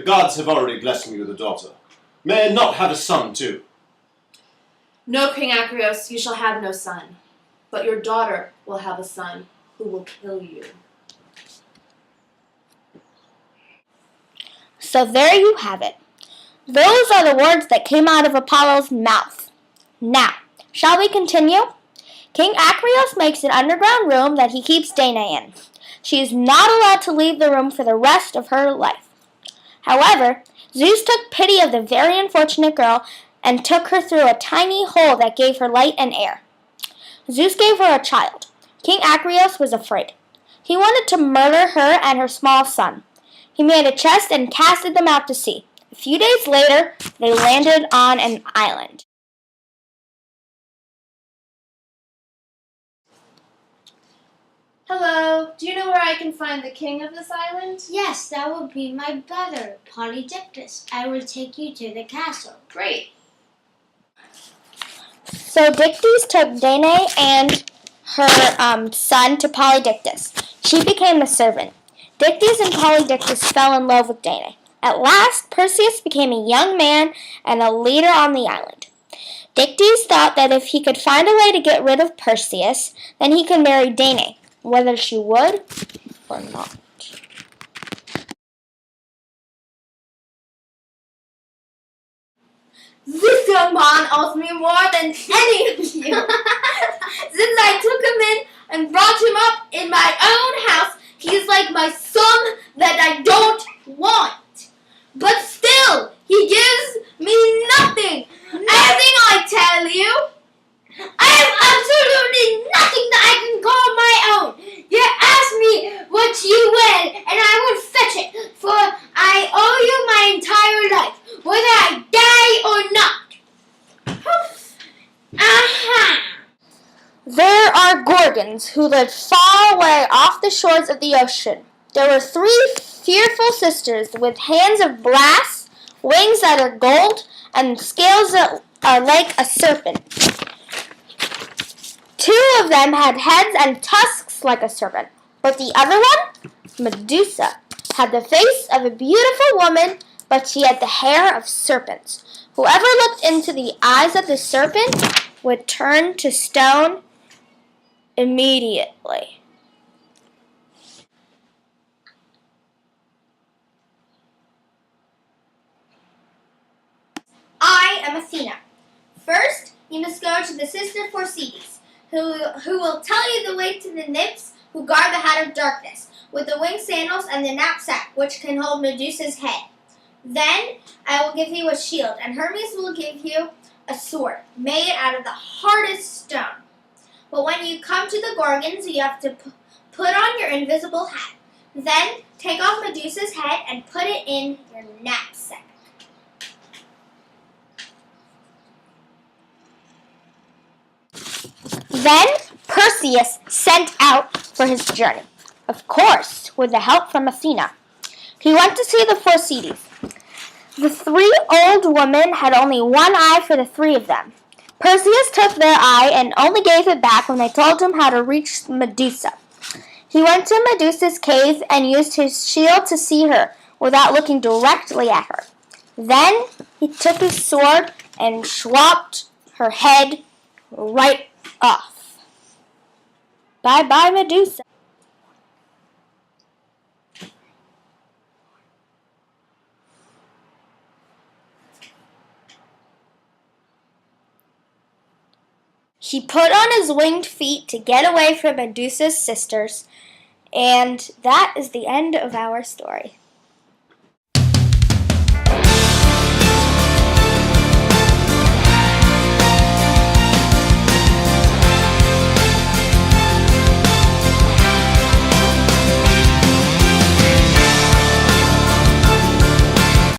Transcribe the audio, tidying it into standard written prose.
gods have already blessed me with a daughter. May I not have a son, too? No, King Acreos, you shall have no son. But your daughter will have a son who will kill you. So there you have it. Those are the words that came out of Apollo's mouth. Now, shall we continue? King Acreos makes an underground room that he keeps Danae in. She is not allowed to leave the room for the rest of her life. However, Zeus took pity of the very unfortunate girl and took her through a tiny hole that gave her light and air. Zeus gave her a child. King Acreos was afraid. He wanted to murder her and her small son. He made a chest and casted them out to sea. A few days later, they landed on an island. Hello, do you know where I can find the king of this island? Yes, that will be my brother, Polydictus. I will take you to the castle. Great. So Dictys took Danae and her son to Polydictus. She became a servant. Dictys and Polydictus fell in love with Danae. At last, Perseus became a young man and a leader on the island. Dictys thought that if he could find a way to get rid of Perseus, then he could marry Danae, whether she would or not. This young man owes me more than any of you. Since I took him in and brought him up in my own house, he is like my son that I don't want. But still, he gives me nothing. Everything I tell you, I have absolutely nothing that I can call my own. You ask me what you will, and I will fetch it, for I owe you my entire life, whether I die or not. Aha! There are Gorgons who lived far away off the shores of the ocean. There were 3 fearful sisters with hands of brass, wings that are gold, and scales that are like a serpent. 2 of them had heads and tusks like a serpent, but the other one, Medusa, had the face of a beautiful woman, but she had the hair of serpents. Whoever looked into the eyes of the serpent would turn to stone immediately. I am Athena. First, you must go to the sister Phorcys, who will tell you the way to the nymphs who guard the hat of darkness, with the winged sandals and the knapsack, which can hold Medusa's head. Then I will give you a shield, and Hermes will give you a sword, made out of the hardest stone. But when you come to the Gorgons, you have to put on your invisible hat. Then take off Medusa's head and put it in your knapsack. Then Perseus set out for his journey, of course, with the help from Athena. He went to see the Phorcys. The 3 old women had only one eye for the 3 of them. Perseus took their eye and only gave it back when they told him how to reach Medusa. He went to Medusa's cave and used his shield to see her without looking directly at her. Then he took his sword and chopped her head right off. Bye-bye, Medusa. He put on his winged feet to get away from Medusa's sisters, and that is the end of our story.